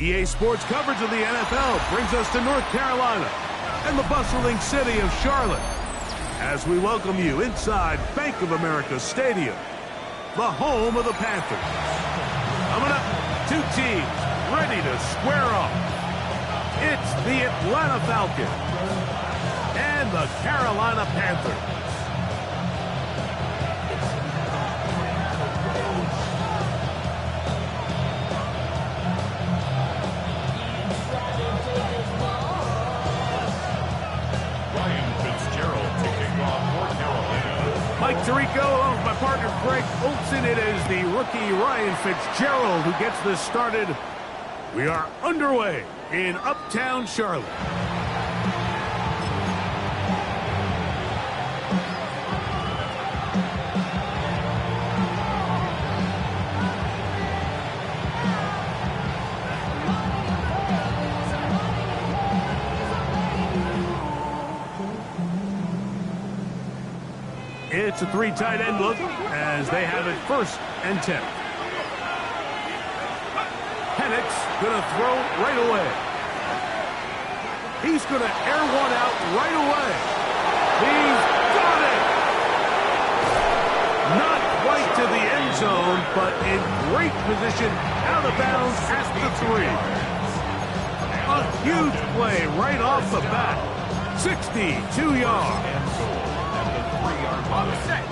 EA Sports coverage of the NFL brings us to North Carolina and the bustling city of Charlotte as we welcome you inside Bank of America Stadium, the home of the Panthers. Coming up, two teams ready to square off. It's the Atlanta Falcons and the Carolina Panthers. Mike Tirico, along with my partner Greg Olson. It is the rookie Ryan Fitzgerald who gets this started. We are underway in Uptown Charlotte. It's a three tight end look as they have it 1st and 10. Penix gonna throw right away. He's gonna air one out right away. He's got it! Not quite to the end zone, but in great position out of bounds at the 3. A huge play right off the bat. 62 yards.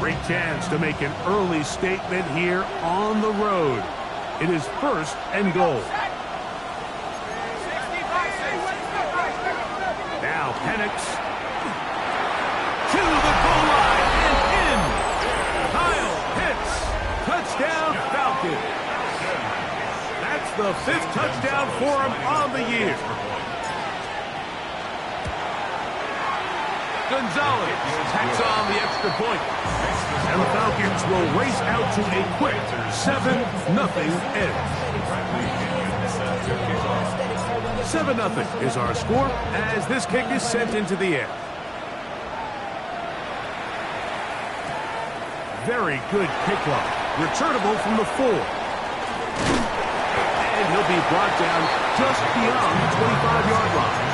Great chance to make an early statement here on the road. It is 1st and goal. Now Penix to the goal line and in. Kyle Pitts, touchdown Falcons. That's the 5th touchdown for him on the year. Gonzalez tacks on the extra point. And the Falcons will race out to a quick 7-0 end. 7-0 is our score as this kick is sent into the air. Very good kickoff. Returnable from the 4. And he'll be brought down just beyond the 25-yard line.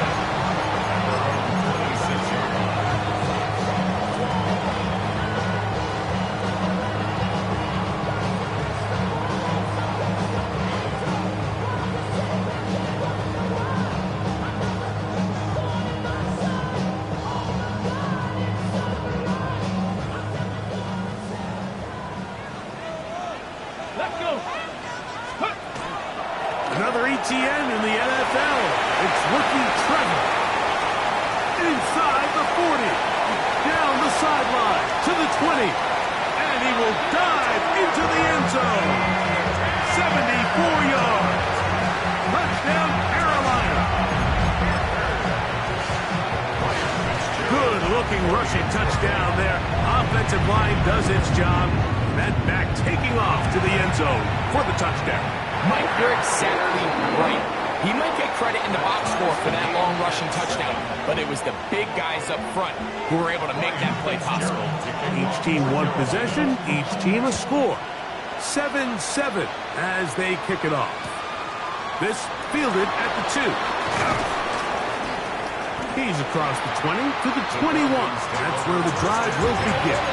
Another ETN in the NFL. It's rookie Trevor. Inside the 40. Down the sideline to the 20. And he will dive into the end zone. 74 yards. Touchdown, Carolina. Good-looking rushing touchdown there. Offensive line does its job. That back taking off to the end zone for the touchdown. Mike, you're exactly right. He might get credit in the box score for that long rushing touchdown, but it was the big guys up front who were able to make that play possible. Each team one possession, each team a score. 7-7 as they kick it off. This fielded at the 2. He's across the 20 to the 21. That's where the drive will begin.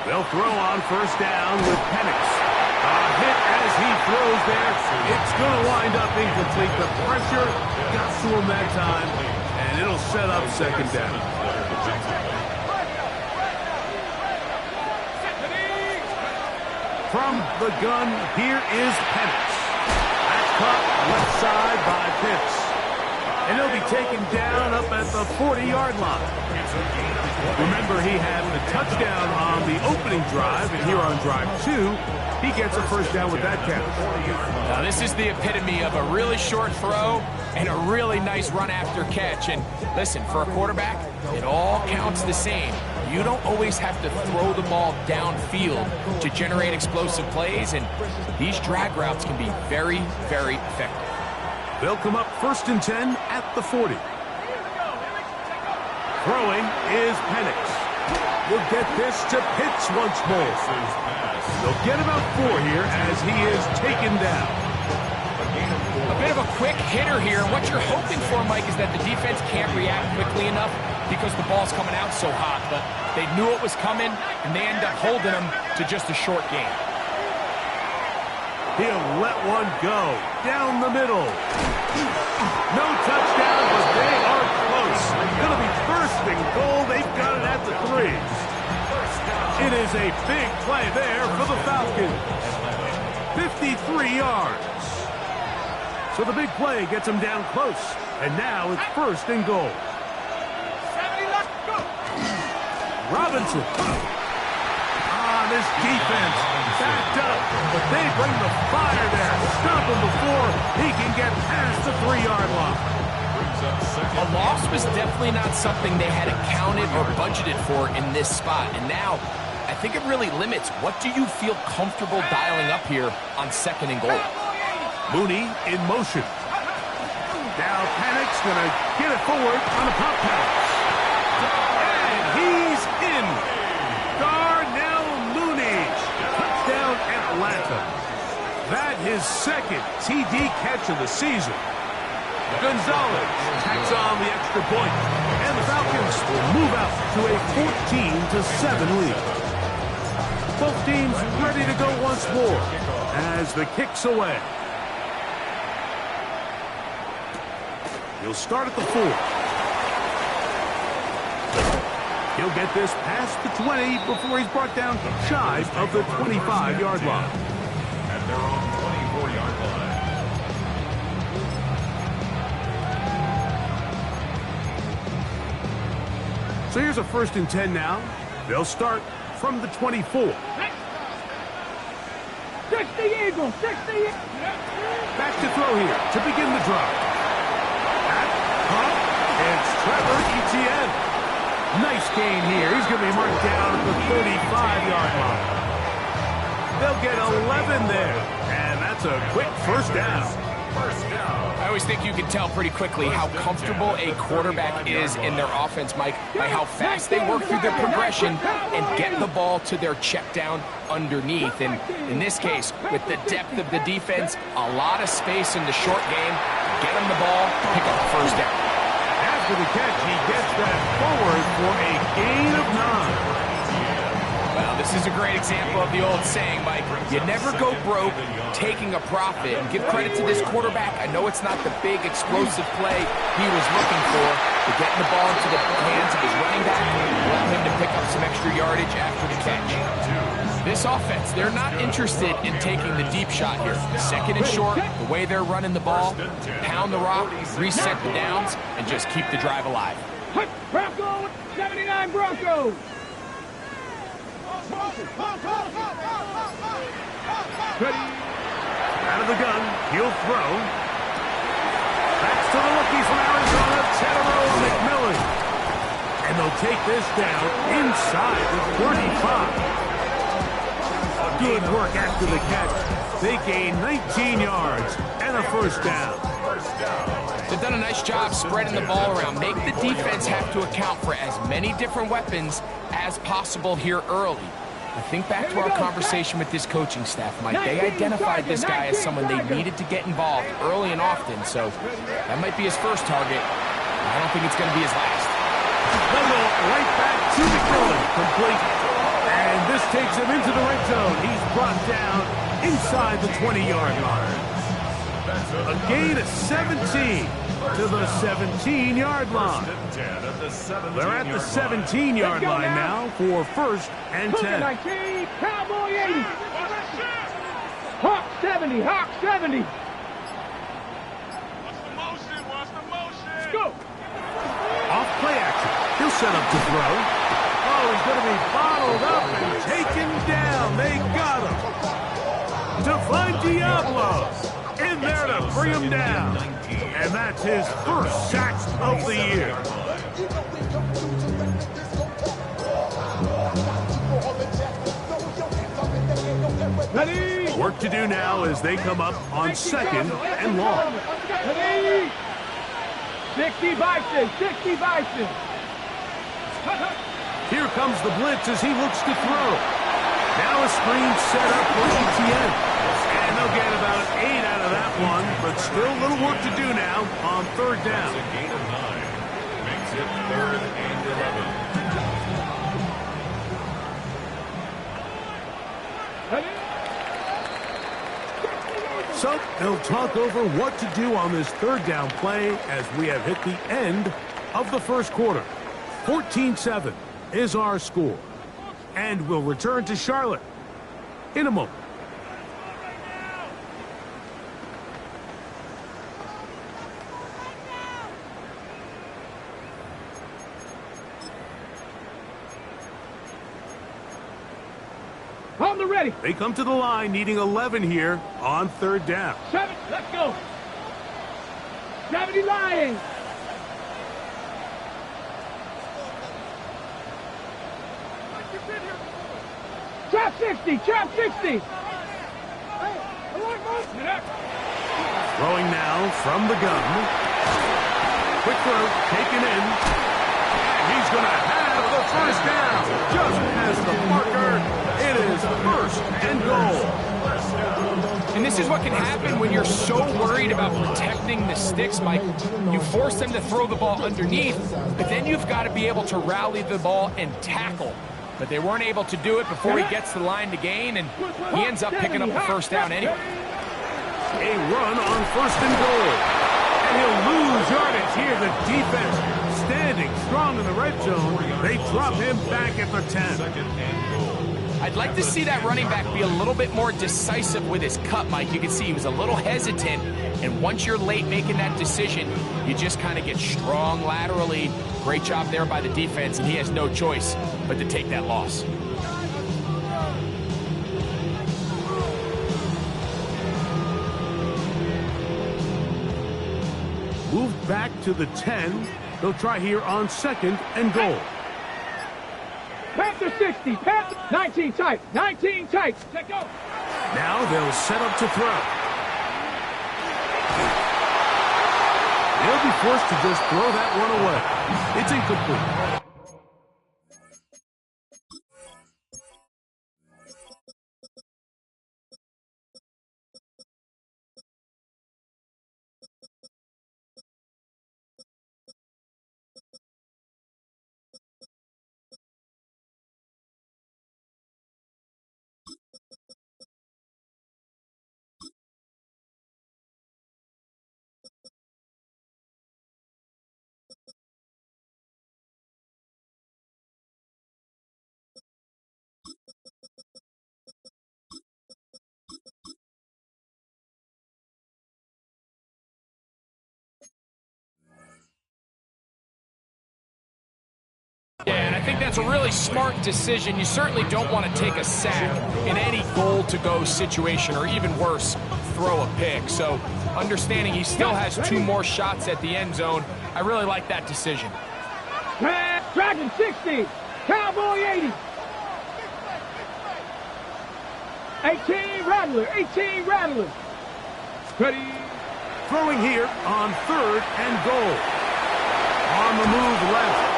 They'll throw on 1st down with Penix. A hit as he throws there. It's going to wind up incomplete. The pressure got to him that time, and it'll set up 2nd down. From the gun, here is Penix. That's caught left side by Pitts. And he'll be taken down up at the 40-yard line. Remember, he had the touchdown on the opening drive, and here on drive 2, he gets a 1st down with that catch. Now, this is the epitome of a really short throw and a really nice run after catch. And listen, for a quarterback, it all counts the same. You don't always have to throw the ball downfield to generate explosive plays, and these drag routes can be very, very effective. They'll come up 1st and 10 at the 40. Throwing is Penix. We'll get this to Pitts once more. They'll get about 4 here as he is taken down. A bit of a quick hitter here. What you're hoping for, Mike, is that the defense can't react quickly enough because the ball's coming out so hot. But they knew it was coming, and they end up holding them to just a short game. He'll let one go down the middle. No touchdown, but they are close. It'll be first and goal. They've got it at the 3. It is a big play there for the Falcons. 53 yards. So the big play gets him down close. And now it's first and goal. Robinson. This defense backed up, but they bring the fire there. Stop him before he can get past the 3-yard line. A loss was definitely not something they had accounted or budgeted for in this spot. And now, I think it really limits what do you feel comfortable dialing up here on second and goal. Mooney in motion. Now Penix gonna get it forward on a pop pass. And he's in. Darnell Mooney. Touchdown Atlanta. That his second TD catch of the season. Gonzalez tacks on the extra point, and the Falcons will move out to a 14-7 lead. Both teams ready to go once more as the kick's away. He'll start at the 4. He'll get this past the 20 before he's brought down shy of the 25-yard line. At their own 24-yard line. So here's a 1st and 10 now. They'll start from the 24. 60 Eagles, 60 Eagles. Back to throw here to begin the drive. It's Trevor Etienne. Nice gain here. He's going to be marked down at the 35-yard line. They'll get 11 there, and that's a quick first down. I always think you can tell pretty quickly how comfortable a quarterback is in their offense, Mike, by how fast they work through their progression and get the ball to their check down underneath. And in this case, with the depth of the defense, a lot of space in the short game, get them the ball, pick up the first down. After the catch, he gets that forward for a gain of 9. Well, this is a great example of the old saying, Mike. You never go broke taking a profit. And give credit to this quarterback. I know it's not the big, explosive play he was looking for, but getting the ball into the hands of his running back allowed him to pick up some extra yardage after the catch. This offense, they're not interested in taking the deep shot here. Second and short, the way they're running the ball, pound the rock, reset the downs, and just keep the drive alive. Broncos, 79 Broncos. Out of the gun, he'll throw. That's to the rookie from Arizona, Tedero McMillan. And they'll take this down inside the 35. Good work after the catch. They gain 19 yards and a first down. They've done a nice job spreading the ball around. Make the defense have to account for as many different weapons as possible here early. I think back to our conversation with this coaching staff, Mike. They identified this guy as someone they needed to get involved early and often, so that might be his first target. I don't think it's going to be his last. They'll go right back to McMillan, complete. And this takes him into the red zone. He's brought down inside the 20-yard line. A gain of 17 to the 17-yard line. They're at the 17-yard line now for 1st and 10. 19, Cowboy 80. Hawk 70, Hawk 70. What's the motion? Let's go. Off play action. He'll set up to throw. Oh, he's going to be bottled up and taken down. They got him. To find Diablo. In there to bring him down. And that's his first sack of the year. Ready. Work to do now as they come up on 2nd and long. Ready. 60 Bison, 60 Bison. Here comes the blitz as he looks to throw. Now a screen set up for ETN. And they'll get about 8 out of that one, but still a little work to do now on third down. That's a gain of 9. Makes it 3rd and 11. So they'll talk over what to do on this third down play as we have hit the end of the first quarter. 14-7 is our score. And we'll return to Charlotte in a moment. On the ready. They come to the line needing 11 here on third down. 7, let's go. 70 Lions. Trap 60, trap 60. Throwing now from the gun. Quick throw, taken in. And he's going to have the first down. Just past the marker. It is 1st and goal. And this is what can happen when you're so worried about protecting the sticks, Mike. You force them to throw the ball underneath, but then you've got to be able to rally the ball and tackle. But they weren't able to do it before he gets to the line to gain, and he ends up picking up the first down anyway. A run on 1st and goal. And he'll lose yardage here. The defense standing strong in the red zone. They drop him back at the 10. 2nd and goal. I'd like to see that running back be a little bit more decisive with his cut, Mike. You can see he was a little hesitant, and once you're late making that decision, you just kind of get strong laterally. Great job there by the defense, and he has no choice but to take that loss. Moved back to the 10. They'll try here on 2nd and goal. Panther 60, Panther 19 tight, 19 tight. Check go. Now they'll set up to throw. They'll be forced to just throw that one away. It's incomplete. Yeah, and I think that's a really smart decision. You certainly don't want to take a sack in any goal-to-go situation, or even worse, throw a pick. So understanding he still has 2 more shots at the end zone, I really like that decision. Dragon 60, Cowboy 80. 18 Rattler, 18 Rattler. Ready. Throwing here on 3rd and goal. On the move left.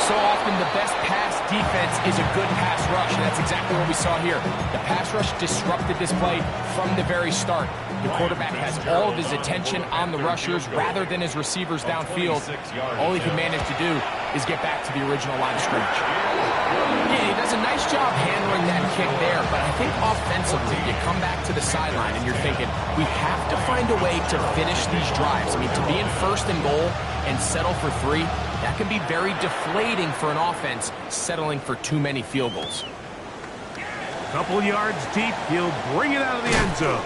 So often the best pass defense is a good pass rush, and that's exactly what we saw here. The pass rush disrupted this play from the very start. The quarterback has all of his attention on the rushers rather than his receivers downfield. All he can manage to do is get back to the original line of scrimmage. Yeah, he does a nice job handling that kick there, but I think offensively, you come back to the sideline and you're thinking, we have to find a way to finish these drives. I mean, to be in 1st and goal and settle for 3, that can be very deflating for an offense settling for too many field goals. Couple yards deep, he'll bring it out of the end zone.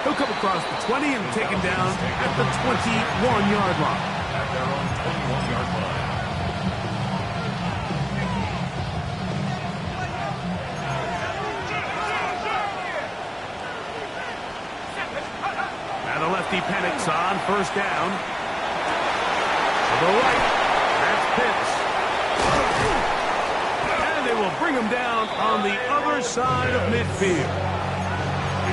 He'll come across the 20 and taken down at the 21-yard line. At their own 21-yard line. Now the lefty panics on 1st down. To the right, that's Pitts. And they will bring him down on the other side of midfield.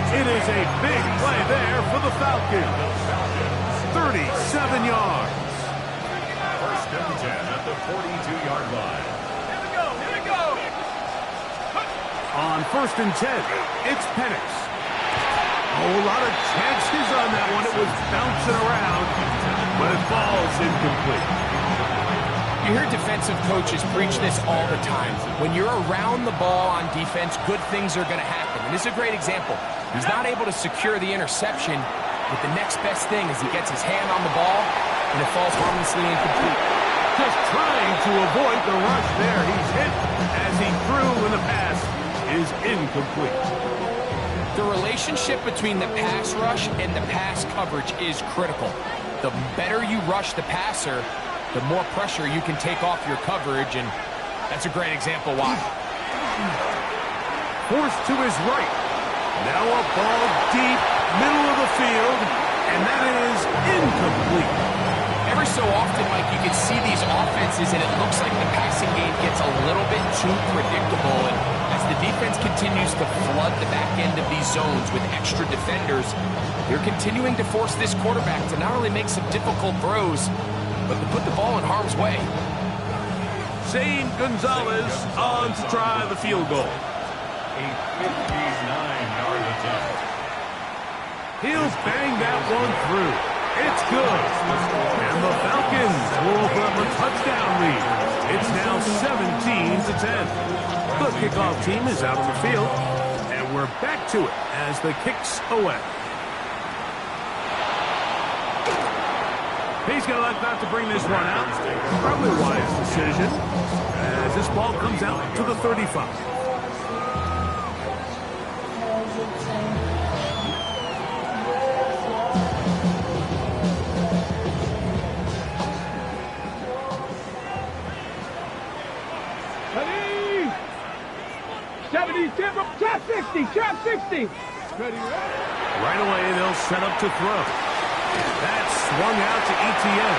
It is a big play there for the Falcons. 37 yards. First and 10 at the 42-yard line. Here we go, here we go. On first and 10, it's Penix. A lot of chances on that one. It was bouncing around, but it falls incomplete. You hear defensive coaches preach this all the time. When you're around the ball on defense, good things are going to happen. And this is a great example. He's not able to secure the interception, but the next best thing is he gets his hand on the ball, and it falls harmlessly incomplete. Just trying to avoid the rush there. He's hit as he threw, and the pass is incomplete. The relationship between the pass rush and the pass coverage is critical. The better you rush the passer, the more pressure you can take off your coverage, and that's a great example why. Forced to his right. Now a ball deep, middle of the field, and that is incomplete. Every so often, Mike, you can see these offenses, and it looks like the passing game gets a little bit too predictable, and as the defense continues to flood the back end of these zones with extra defenders, they're continuing to force this quarterback to not only make some difficult throws, but to put the ball in harm's way. Zane Gonzalez on to try the field goal. A 59-yard attempt. He'll bang that one through. It's good. And the Falcons will open up a touchdown lead. It's now 17-10. The kickoff team is out on the field, and we're back to it as the kick's away. He's going to elect not to bring this one out. Probably a wise decision as this ball comes out to the 35. Ready? 70, trap 60, trap 60. Ready? Right away, they'll set up to throw. That's swung out to Etienne.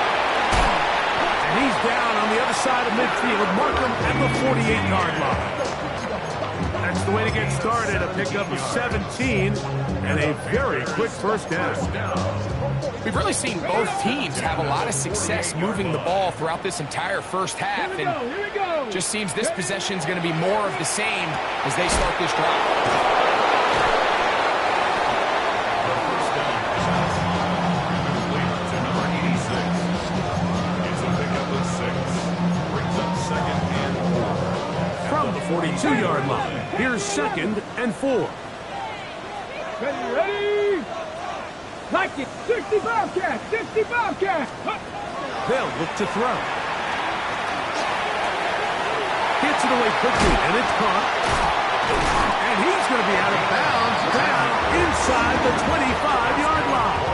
And he's down on the other side of midfield. Markham at the 48-yard line. That's the way to get started. A pickup of 17 and a very quick first down. We've really seen both teams have a lot of success moving the ball throughout this entire first half, and Here we go. just seems this possession is going to be more of the same as they start this drive. From the 42-yard line, here's 2nd and 4. Ready? Like it. 60 Bobcat, 60 Bobcat. They'll look to throw. Gets it away quickly, and it's caught. And he's going to be out of bounds down inside the 25-yard line.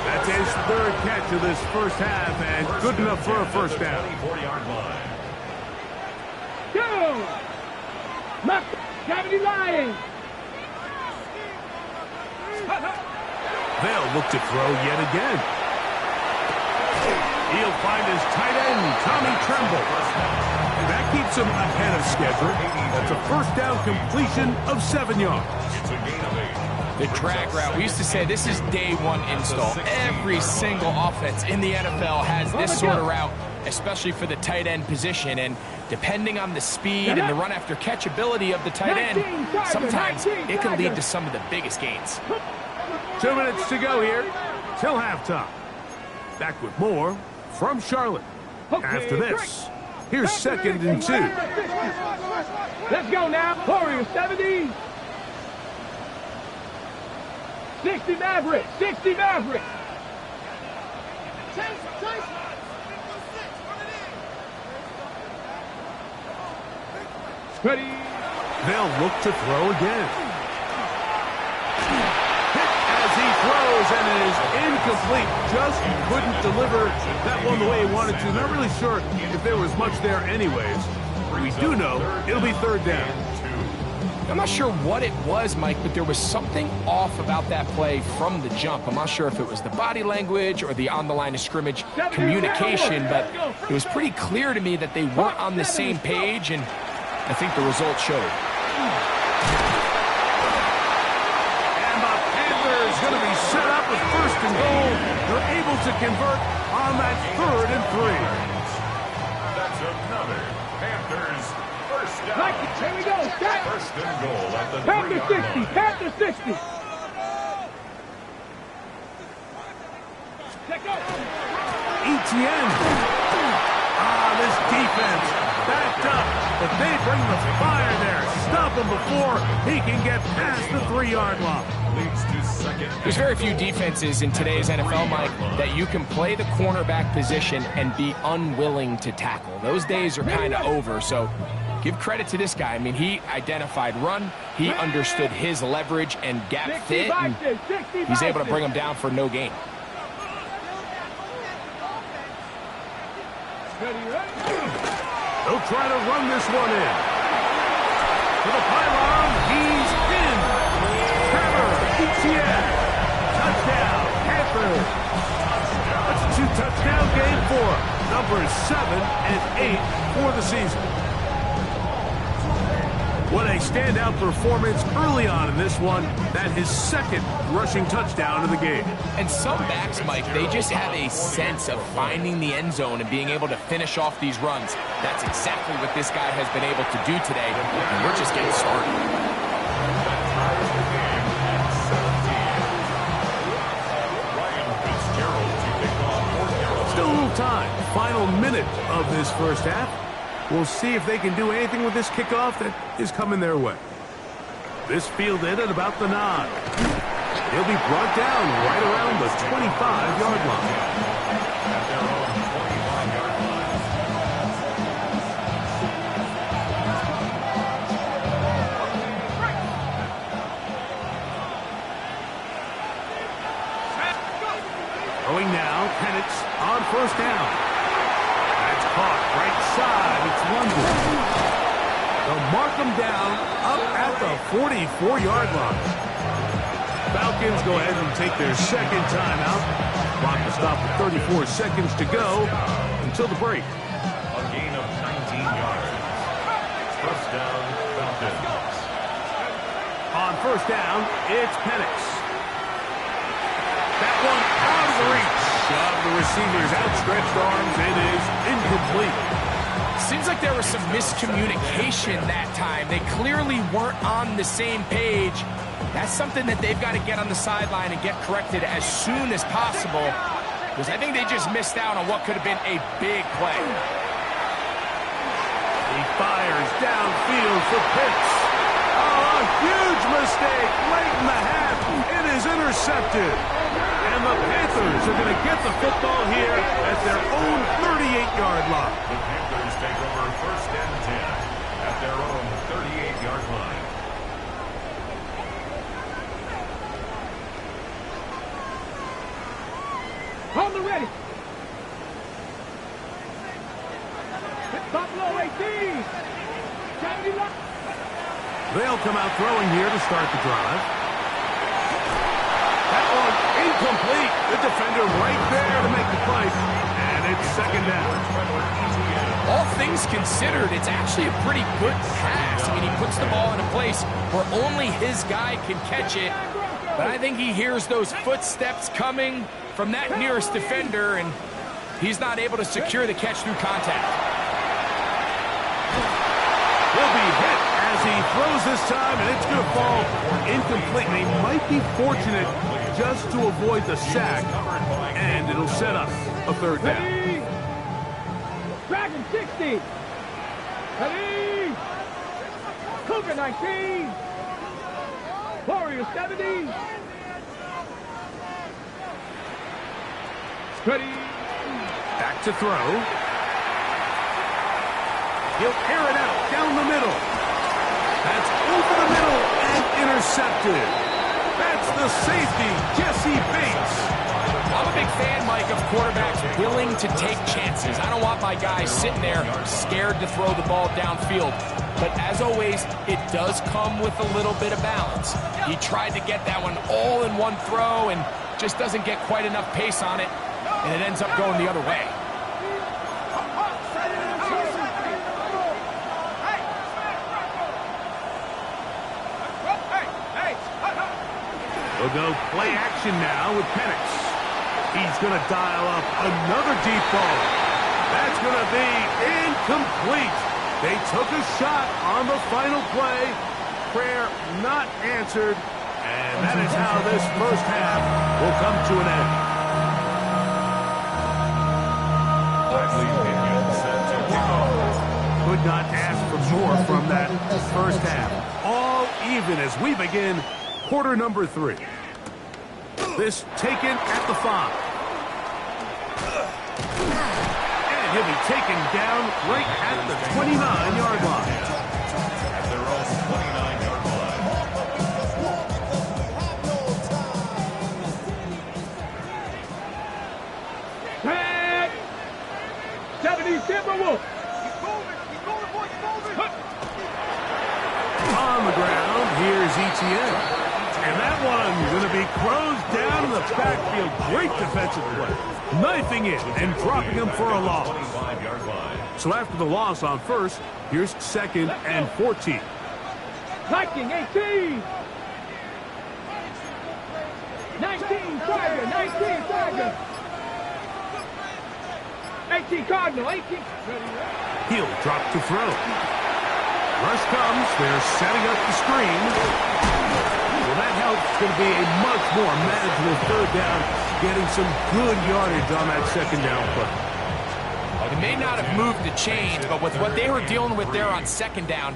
That's his 3rd catch of this first half, and good enough for a first down. 40-yard line. Go. Knock. Gravity Lion. They'll look to throw yet again. He'll find his tight end, Tommy Tremble. And that keeps him ahead of schedule. That's a first down completion of 7 yards. It's a gain of 8. The drag route, we used to say this is day one install. Every single offense in the NFL has this sort of route, especially for the tight end position. And depending on the speed and the run after catch ability of the tight end, sometimes it can lead to some of the biggest gains. 2 minutes to go here till halftime. Back with more from Charlotte. After this, here's 2nd and 2. Let's go now. Warriors 70. 60 Maverick, 60 Maverick. Ready? They'll look to throw again. Hit as he throws, and it is incomplete. Just couldn't deliver that one the way he wanted to. Not really sure if there was much there anyways. We do know it'll be 3rd down. I'm not sure what it was, Mike, but there was something off about that play from the jump. I'm not sure if it was the body language or the on the line of scrimmage communication, but it was pretty clear to me that they weren't on the same page, and I think the result showed. And the Panthers going to be set up with 1st and goal. They're able able to convert on that 3rd and 3. That's another Panthers first down. Like it. Here we go. Stop. First and goal at the Panther 3-yard 60. line. Panther 60. Check out. Etienne. This defense backed up, but they bring the fire there. Stop him before he can get past the 3-yard line. Leads to second. There's very few defenses in today's NFL, Mike, that you can play the cornerback position and be unwilling to tackle. Those days are kind of over, so give credit to this guy. I mean, he identified run, he understood his leverage and gap fit, and he's able to bring him down for no gain. They'll try to run this one in. To the pylon, he's in. Trevor Etienne. Touchdown, Panthers. That's a 2-touchdown game for numbers 7 and 8 for the season. What a standout performance early on in this one. That his 2nd rushing touchdown of the game. And some backs, Mike, they just have a sense of finding the end zone and being able to finish off these runs. That's exactly what this guy has been able to do today, and we're just getting started. Still a little time. Final minute of this first half. We'll see if they can do anything with this kickoff that is coming their way. This fielded at about the 9. He'll be brought down right around the 25-yard line. At their own 25-yard line. Throwing now, Penix on first down. That's caught right side. It's London. They'll mark him down up at the 44-yard line. Falcons go ahead and take their 2nd timeout. Clock will stop with 34 seconds to go until the break. A gain of 19 yards. First down, Falcons. On first down, it's Penix. That one out of reach of the receiver's outstretched arms. It is incomplete. Seems like there was some miscommunication that time. They clearly weren't on the same page. That's something that they've got to get on the sideline and get corrected as soon as possible, because I think they just missed out on what could have been a big play. He fires downfield for Pitts. Oh, a huge mistake late in the half. It is intercepted. And the Panthers are going to get the football here at their own 38-yard line. The Panthers take over first and 10 at their own 38-yard line. On the ready. Buffalo 18. They'll come out throwing here to start the drive. That one incomplete. The defender right there to make the play. And it's 2nd down. All things considered, it's actually a pretty good pass. I mean, he puts the ball in a place where only his guy can catch it. But I think he hears those footsteps coming from that nearest defender, and he's not able to secure the catch through contact. He'll be hit as he throws this time, and it's going to fall incomplete. They might be fortunate just to avoid the sack, and it'll set up a 3rd down. Ready. Dragon 60. Ready. Cougar 19. Warrior 70. Ready. Back to throw. He'll air it out down the middle. That's over the middle and intercepted. That's the safety, Jesse Bates. I'm a big fan, Mike, of quarterbacks willing to take chances. I don't want my guys sitting there scared to throw the ball downfield. But as always, it does come with a little bit of balance. He tried to get that one all in one throw and just doesn't get quite enough pace on it, and it ends up going the other way. We'll go play action now with Penix. He's going to dial up another deep ball. That's going to be incomplete. They took a shot on the final play. Prayer not answered. And that is how this first half will come to an end. Could not ask for more from that first half. All even as we begin quarter number 3. This taken at the 5. And he'll be taken down right at the 29-yard line. At their own 29-yard line. Tag! 70 Timberwolves. On the ground, here's Etienne. And that one going to be closed down in the backfield. Great defensive play. Knifing it and dropping him for a loss. 25-yard line. So after the loss on first, here's 2nd and 14. Viking 18. 19 Tiger. 19 Tiger. 18 Cardinal. 18. He'll drop to throw. Rush comes. They're setting up the screen. Well, that helps. It's going to be a much more manageable third down, getting some good yardage on that second down play. They may not have moved the chains, but with what they were dealing with there on second down,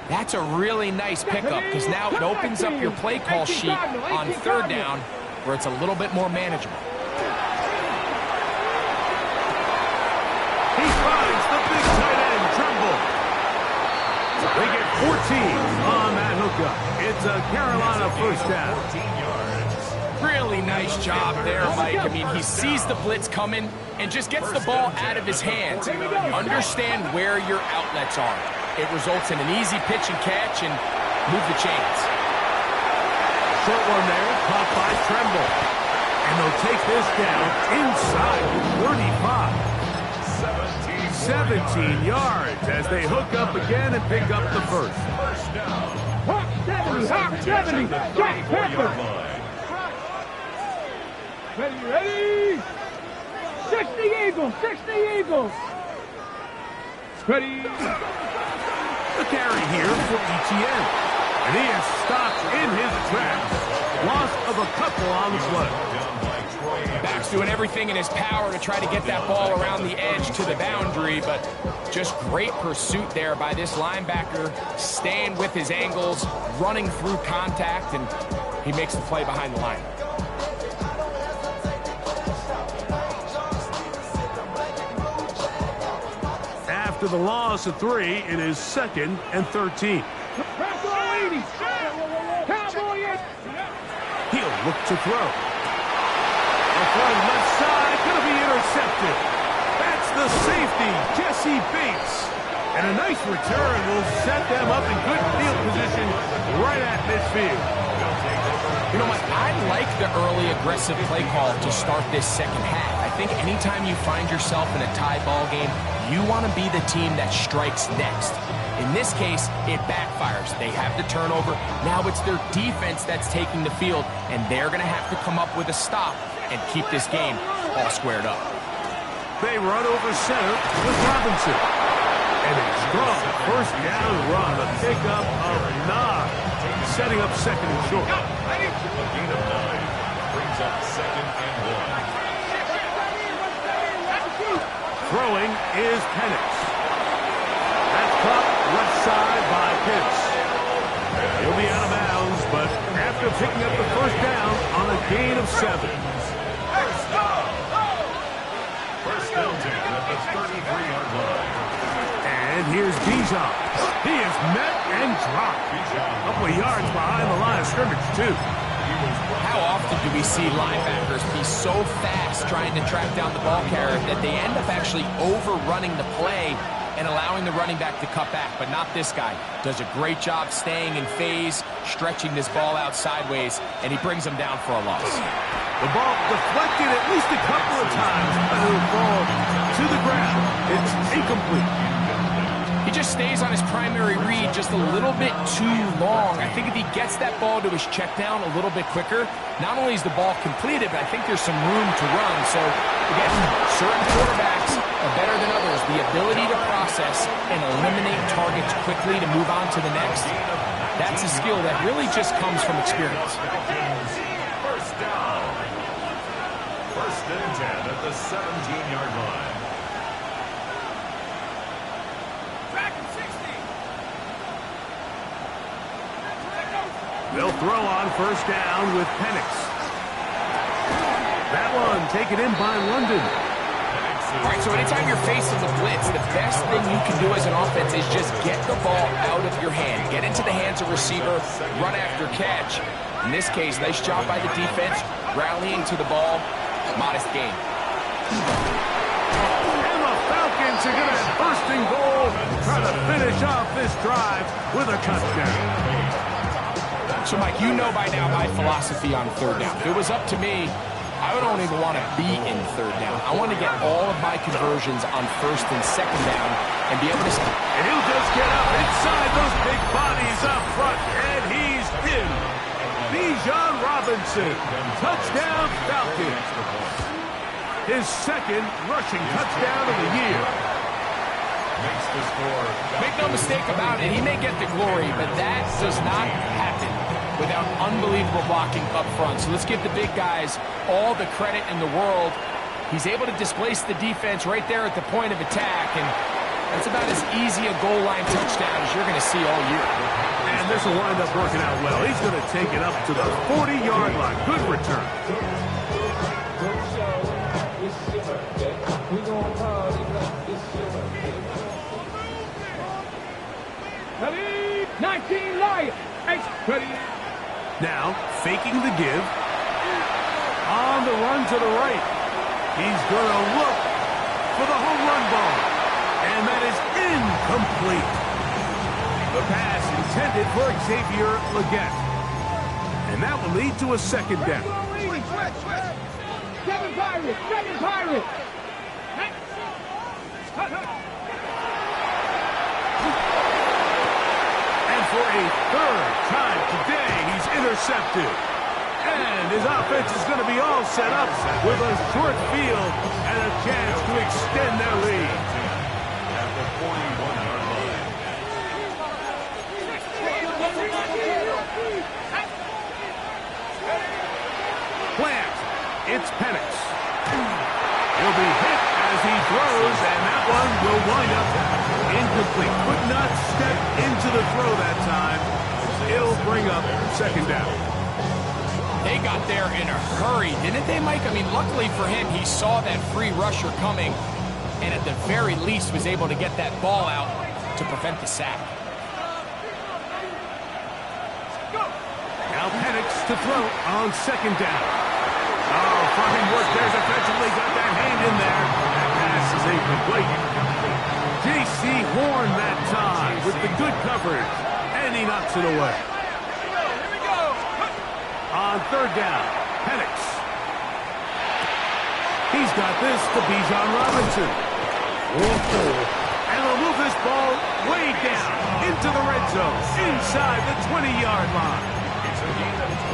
that's a really nice pickup because now it opens up your play call sheet on third down where it's a little bit more manageable. He finds the big tight end, Tremble. They get 14 on that hookup. It's a Carolina first down. 14 yards. Really nice job there, Mike. I mean, he sees the blitz coming and just gets the ball out of his hands. Understand where your outlets are. It results in an easy pitch and catch and move the chains. Short one there, caught by Tremble. And they'll take this down inside the 35. 17 yards as they hook up again and pick up the first. First down. Hawk 70. Hawk 70. Jack Pepper. Ready. 60 Eagles. 60 Eagles. Ready. The carry here for Etienne. And he is stopped in his tracks. Loss of a couple on the play. Back's doing everything in his power to try to get that ball around the edge to the boundary, but just great pursuit there by this linebacker, staying with his angles, running through contact, and he makes the play behind the line. After the loss of 3, it is 2nd and 13. Cowboy 80. Cowboy 80. He'll look to throw. A throw left side, going to be intercepted. That's the safety, Jesse Bates. And a nice return will set them up in good field position right at midfield. You know, Mike, I like the early aggressive play call to start this second half. I think anytime you find yourself in a tie ball game, you want to be the team that strikes next. In this case, it backfires. They have the turnover. Now it's their defense that's taking the field, and they're going to have to come up with a stop and keep this game all squared up. They run over center with Robinson. And a strong first down run, a pickup of 9, setting up 2nd and short. A gain of 9 brings up 2nd and 1. Throwing is Penix. That's caught left side by Pitts. He'll be out of bounds, but after picking up the first down on a gain of 7. First down at the 33-yard line. And here's Bijan. He is met and dropped. A couple of yards behind the line of scrimmage, too. How often do we see linebackers be so fast trying to track down the ball carrier that they end up actually overrunning the play and allowing the running back to cut back? But not this guy. Does a great job staying in phase, stretching this ball out sideways, and he brings him down for a loss. The ball deflected at least a couple of times, but it will fall to the ground. It's incomplete. He just stays on his primary read just a little bit too long. I think if he gets that ball to his check down a little bit quicker, not only is the ball completed, but I think there's some room to run. So, again, certain quarterbacks are better than others. The ability to process and eliminate targets quickly to move on to the next, that's a skill that really just comes from experience. First down. First and 10 at the 17-yard line. They'll throw on first down with Penix. That one taken in by London. All right, so anytime you're facing the blitz, the best thing you can do as an offense is just get the ball out of your hand. Get into the hands of receiver, run after catch. In this case, nice job by the defense, rallying to the ball. Modest gain. And the Falcons are going to have bursting goal, try to finish off this drive with a touchdown. So, Mike, you know by now my philosophy on third down. If it was up to me, I don't even want to be in third down. I want to get all of my conversions on first and second down and be able to... And he'll just get up inside those big bodies up front, and he's in. Bijan Robinson, touchdown Falcons. His second rushing touchdown of the year. Makes the score. Make no mistake about it, he may get the glory, but that does not happen without unbelievable blocking up front. So let's give the big guys all the credit in the world. He's able to displace the defense right there at the point of attack, and that's about as easy a goal line touchdown as you're going to see all year. And this will wind up working out well. He's going to take it up to the 40-yard line. Good return. 19 Lions. Now, faking the give. On the run to the right. He's going to look for the home run ball. And that is incomplete. The pass intended for Xavier Legette. And that will lead to a second down. Seven Pirates. And for a third time today, he's intercepted. And his offense is going to be all set up with a short field and a chance to extend their lead. At the 41-yard line. Plant. It's Penix. He'll be hit as he throws, and that one will wind up incomplete. Could not step into the throw that time. It'll bring up second down. They got there in a hurry, didn't they, Mike? I mean, luckily for him, he saw that free rusher coming, and at the very least was able to get that ball out to prevent the sack. Now Penix to throw on second down. Oh, fine work there defensively. Got that hand in there. That pass is incomplete. J.C. Horn that time with the good coverage, and he knocks it away. On third down, Penix. He's got this to Bijan Robinson. And they'll move this ball way down into the red zone, inside the 20-yard line.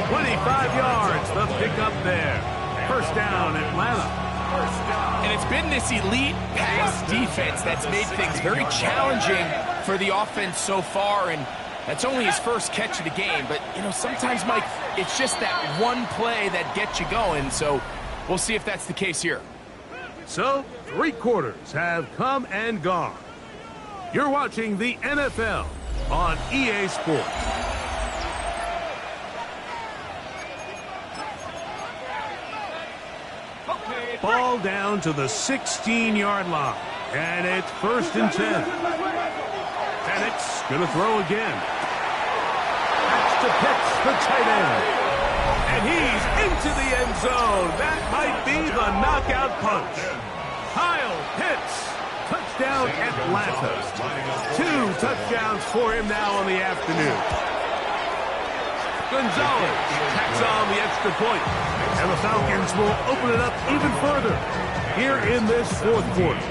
25 yards, the pickup there. First down, Atlanta. And it's been this elite pass defense that's made things very challenging for the offense so far, and that's only his first catch of the game. But, you know, sometimes, Mike, it's just that one play that gets you going, so we'll see if that's the case here. So, 3 quarters have come and gone. You're watching the NFL on EA Sports. Ball down to the 16-yard line, and it's first and 10. Penix gonna throw again. That's to Pitts, the tight end. And he's into the end zone. That might be the knockout punch. Kyle Pitts, touchdown Atlanta. 2 touchdowns for him now on the afternoon. Gonzalez tacks on the extra point, and the Falcons will open it up even further here in this fourth quarter.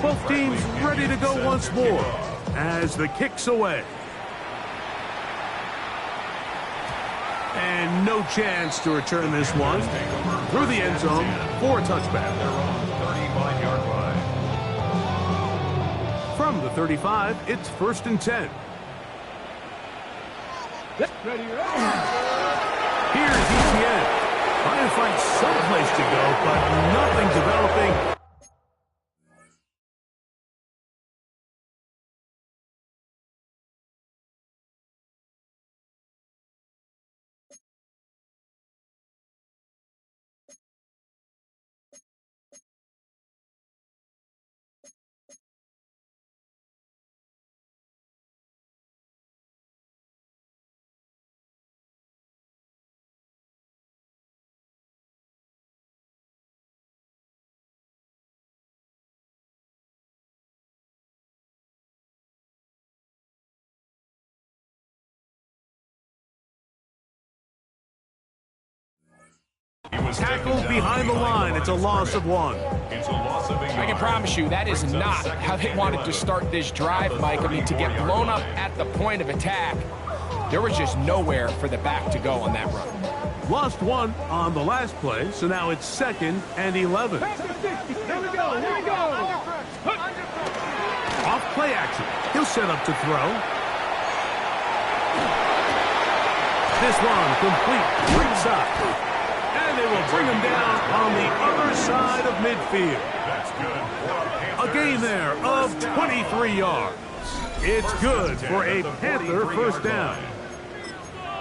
Both teams ready to go once more as the kick's away. And no chance to return this one through the end zone for a touchback. They're on the 35-yard line. From the 35, it's 1st and 10. Ready, Here's ETN. Trying to find some place to go, but nothing developing. Tackled behind the line. It's a loss of 1. It's a loss of a yard. I can promise you that is not how they wanted to start this drive, Mike. I mean, to get blown up at the point of attack, there was just nowhere for the back to go on that run. Lost 1 on the last play, so now it's 2nd and 11. Here we go, here we go. Off play action. He'll set up to throw. This one complete right side. And they will bring him down on the other side of midfield. That's good. A gain there of 23 yards. It's good for a Panther first down.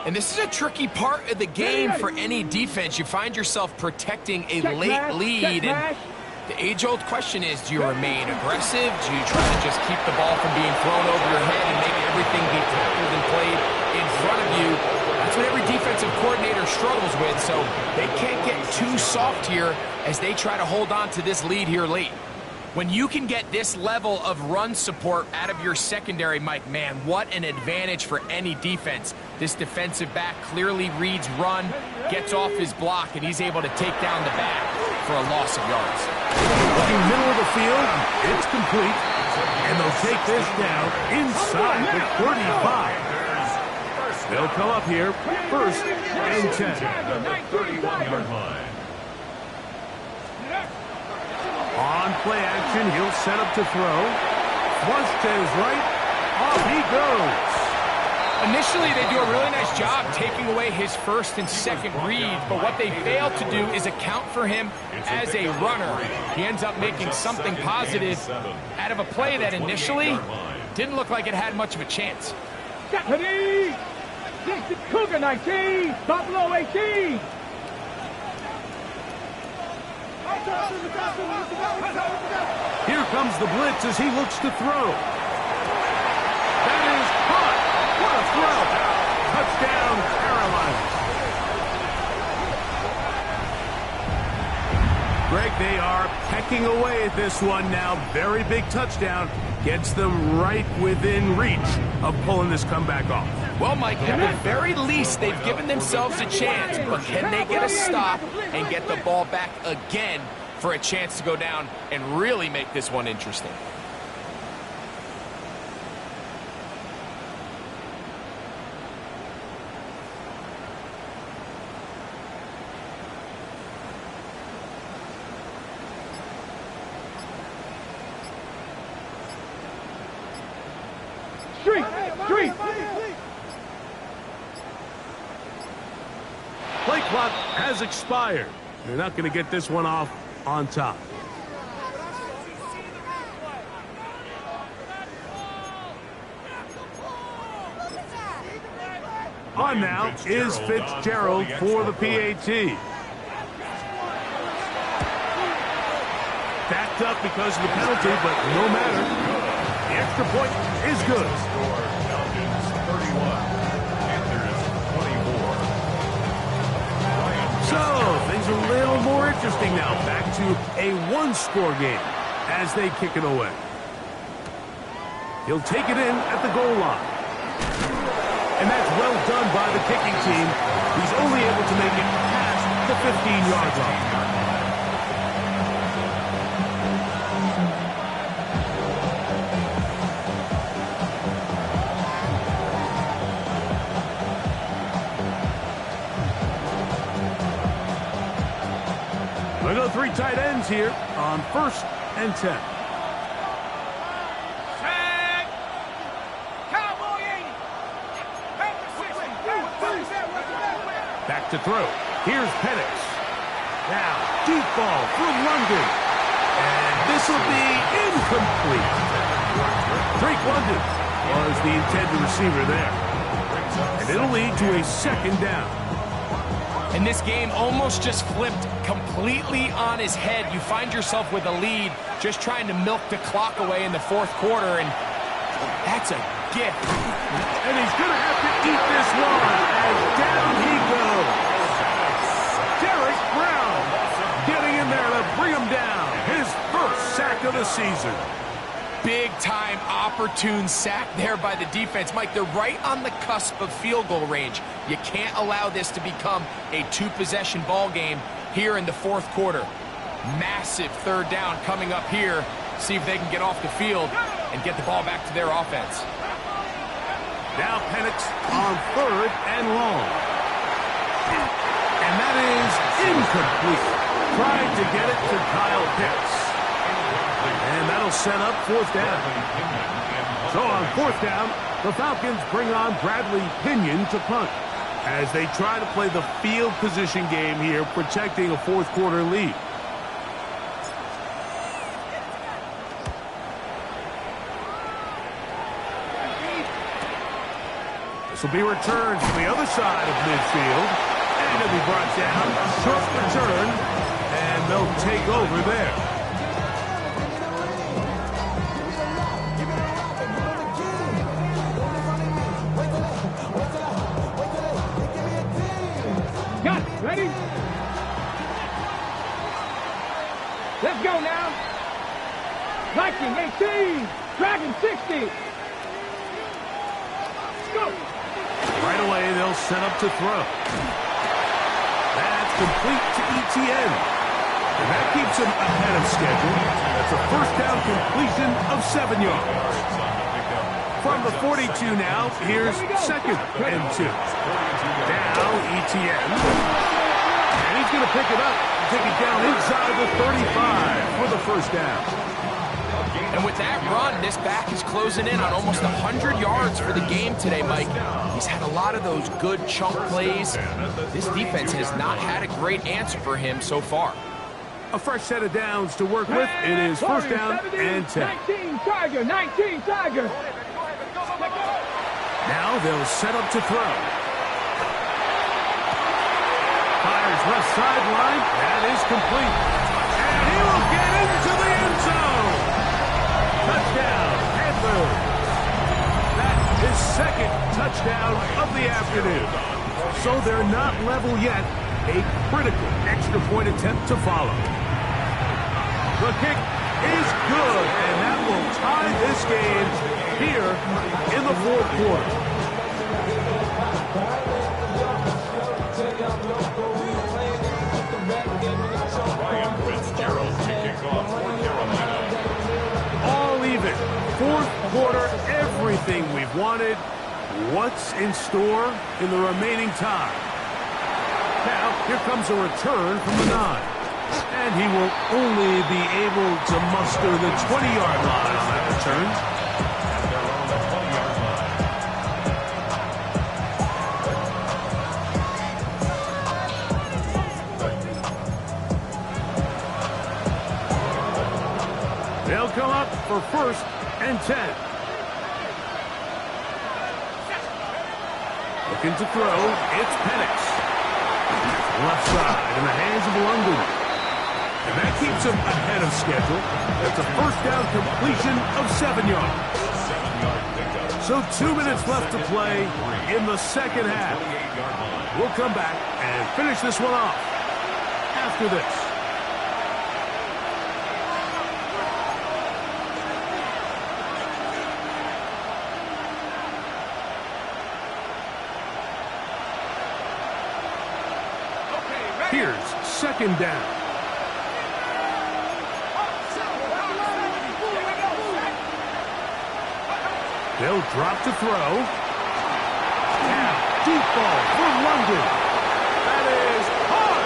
And this is a tricky part of the game for any defense. You find yourself protecting a late lead, and the age-old question is, do you remain aggressive? Do you try to just keep the ball from being thrown over your head and make everything be tackled and played in front of you? That's what every defensive coordinator struggles with, so they can't get too soft here as they try to hold on to this lead here late. When you can get this level of run support out of your secondary, Mike, man, what an advantage for any defense. This defensive back clearly reads run, gets off his block, and he's able to take down the back for a loss of yards. Looking middle of the field, it's complete, and they'll take this down inside the 35. They'll come up here, 1st and 10. 31-yard line. On play action, he'll set up to throw. Flush to his right. Off he goes. Initially, they do a really nice job taking away his 1st and 2nd read, but what they fail to do is account for him as a runner. He ends up making something positive out of a play that initially didn't look like it had much of a chance. Ready. Cougar 19, Buffalo 18. Here comes the blitz as he looks to throw. That is caught. What a throw. Touchdown, Carolina. Greg, they are pecking away at this one now. Very big touchdown. Gets them right within reach of pulling this comeback off. Well, Mike, at the very least, they've given themselves a chance, but can they get a stop and get the ball back again for a chance to go down and really make this one interesting? Street. Play clock has expired. They're not going to get this one off on top. On now is Fitzgerald for the PAT. Backed up because of the penalty, but no matter. The extra point is good. Score, Falcons 31, Panthers 24. So, things are a little more interesting now. Back to a one-score game as they kick it away. He'll take it in at the goal line. And that's well done by the kicking team. He's only able to make it past the 15-yard line. Gonna go 3 tight ends here on 1st and 10. Back to throw. Here's Penix. Now, deep ball for London. And this will be incomplete. Drake London was the intended receiver there. And it'll lead to a 2nd down. And this game almost just flipped completely on his head. You find yourself with a lead, just trying to milk the clock away in the 4th quarter, and that's a gift. And he's going to have to eat this one, as down he goes. Derek Brown getting in there to bring him down. His 1st sack of the season. Big-time, opportune sack there by the defense. Mike, they're right on the cusp of field goal range. You can't allow this to become a 2-possession ball game here in the 4th quarter. Massive 3rd down coming up here. See if they can get off the field and get the ball back to their offense. Now Penix on 3rd and long. And that is incomplete. Trying to get it to Kyle Pitts. And that'll set up 4th down. So on 4th down, the Falcons bring on Bradley Pinion to punt as they try to play the field position game here, protecting a 4th quarter lead. This will be returned from the other side of midfield. And it'll be brought down. Short return. And they'll take over there. Ready? Let's go now. Viking 18, Dragon 60. Go. Right away, they'll set up to throw. That's complete to ETN. And that keeps him ahead of schedule. That's a 1st down completion of 7 yards. From the 42 now, here's 2nd and 2. Now ETN. And he's going to pick it up and take it down inside the 35 for the 1st down. And with that run, this back is closing in on almost 100 yards for the game today, Mike. He's had a lot of those good chunk plays. This defense has not had a great answer for him so far. A fresh set of downs to work with. It is 1st down and 10. 19 Tiger, 19 Tiger. Now they'll set up to throw. Fires left sideline. That is complete. And he will get into the end zone. Touchdown, Panthers. That is 2nd touchdown of the afternoon. So they're not level yet. A critical extra point attempt to follow. The kick is good, and that will tie this game here in the 4th quarter. All even. 4th quarter, everything we've wanted. What's in store in the remaining time? Now, here comes a return from the 9. And he will only be able to muster the 20-yard line on that return. They'll come up for 1st and 10. Looking to throw, it's Penix. Left side in the hands of London. And that keeps him ahead of schedule. That's a 1st down completion of 7 yards. So 2 minutes left to play in the 2nd half. We'll come back and finish this one off after this. Here's 2nd down. They'll drop to throw. Now, deep ball for London. That is hard.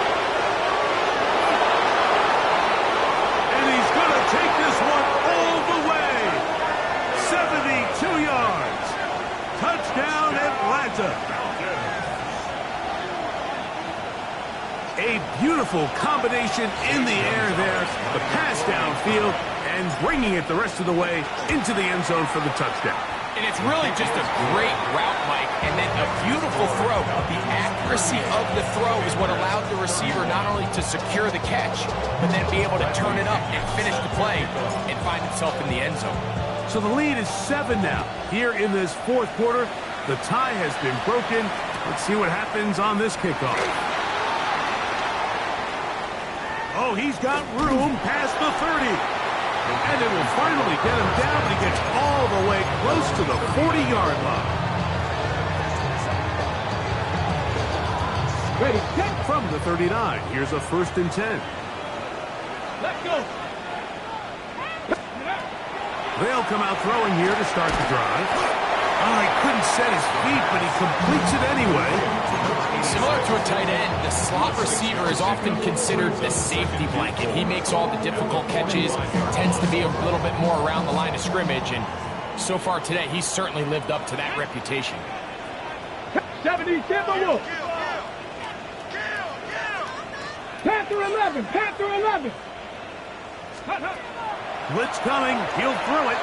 Carolina. A beautiful combination in the air there. The pass downfield and bringing it the rest of the way into the end zone for the touchdown. And it's really just a great route, Mike, and then a beautiful throw. The accuracy of the throw is what allowed the receiver not only to secure the catch, but then be able to turn it up and finish the play and find himself in the end zone. So the lead is 7 now. Here in this fourth quarter, the tie has been broken. Let's see what happens on this kickoff. Oh, he's got room past the 30. And it will finally get him down, but he gets all the way close to the 40-yard line. Ready, set. From the 39, here's a 1st and 10. Let's go. They'll come out throwing here to start the drive. Oh, he couldn't set his feet, but he completes it anyway. Similar to a tight end, the slot receiver is often considered the safety blanket. He makes all the difficult catches, tends to be a little bit more around the line of scrimmage, and so far today, he's certainly lived up to that reputation. 70, Timberwolves. Panther 11, Panther 11. Blitz coming, he'll throw it.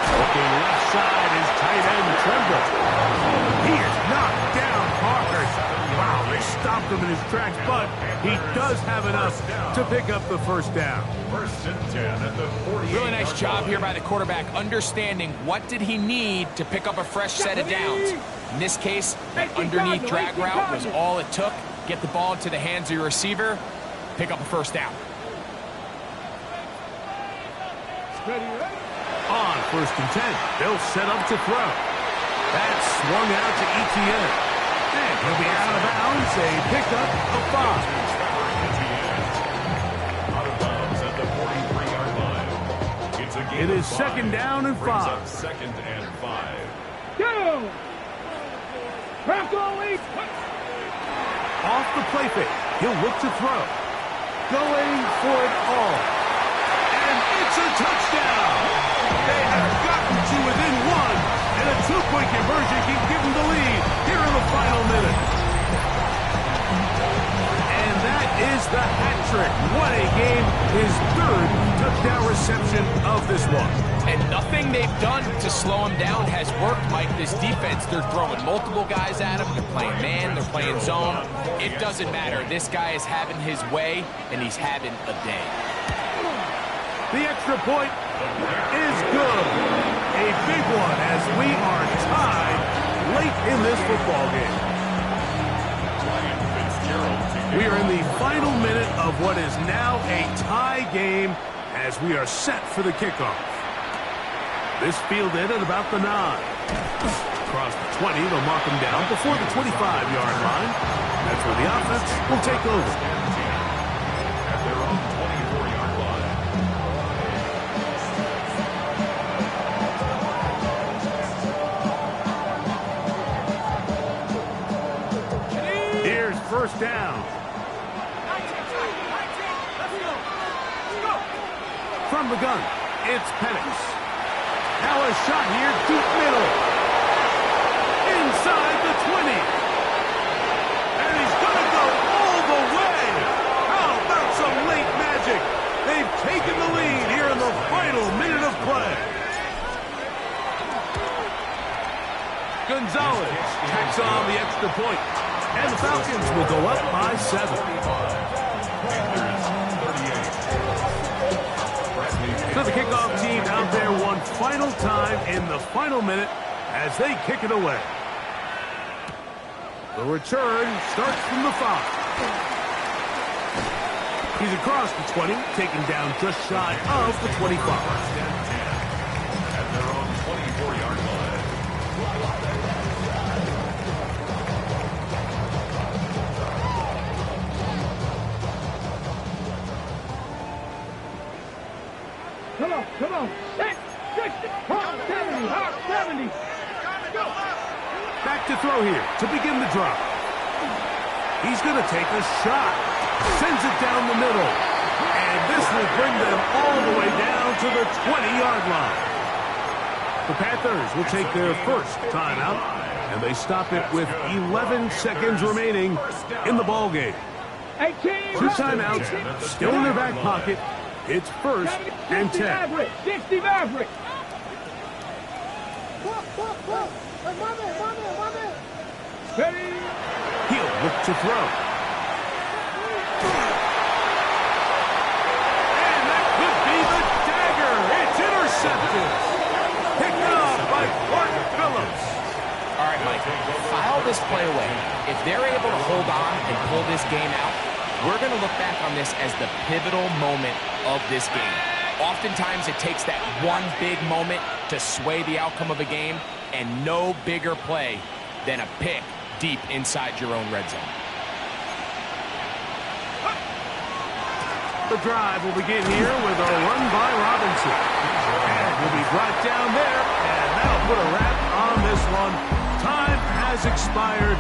Looking left side is tight end Tremble. He is knocked down hard. Wow, they stopped him in his tracks, but he does have enough to pick up the 1st down. 1st and 10 at the 48. Really nice job here by the quarterback, understanding what did he need to pick up a fresh set of downs. In this case, the underneath drag route was all it took. Get the ball into the hands of your receiver, pick up a 1st down. Ready, ready. On 1st and 10, they'll set up to throw. That's swung out to Etienne. And he'll be out of bounds, a pickup of 5. Out of bounds at the 43-yard line. It's a gain It is of 2nd down and 5. 2nd and 5. Go. Bronco 8. Off the play fake, he'll look to throw. Going for it all. And it's a touchdown. They have gotten to within 1, and a 2-point conversion can give them the lead here in the final minute. And that is the hat trick. What a game. His 3rd touchdown reception of this one. And nothing they've done to slow him down has worked, Mike. This defense, they're throwing multiple guys at him. They're playing man, they're playing zone. It doesn't matter. This guy is having his way, and he's having a day. The extra point is good. A big one as we are tied late in this football game. We are in the final minute of what is now a tie game as we are set for the kickoff. This fielded at about the 9. Across the 20, they'll mark him down before the 25-yard line. That's where the offense will take over. At their own 24-yard line. Here's 1st down. From the gun, it's Penix. Now a shot here, deep middle. Inside the 20. And he's going to go all the way. How about some late magic? They've taken the lead here in the final minute of play. Gonzalez tacks on the extra point. And the Falcons will go up by 7. So the kickoff team out there one final time in the final minute as they kick it away. The return starts from the 5. He's across the 20, taken down just shy of the 25. At their own 24-yard line. Come on. 60. Hard 70. Hard 70. Go. Back to throw here to begin the drive. He's going to take a shot. Sends it down the middle. And this will bring them all the way down to the 20-yard line. The Panthers will take their first timeout, and they stop it with 11 seconds remaining in the ball game. 18. 2 timeouts still in their back pocket. It's first and 10. Maverick. 60 Maverick. Ready. He'll look to throw. And that could be the dagger. It's intercepted. Picked up by Clark Phillips. All right, Mike, file this play away. If they're able to hold on and pull this game out, we're going to look back on this as the pivotal moment of this game. Oftentimes, it takes that one big moment to sway the outcome of a game, and no bigger play than a pick deep inside your own red zone. The drive will begin here with a run by Robinson. And will be brought down there, and that'll put a wrap on this one. Time has expired.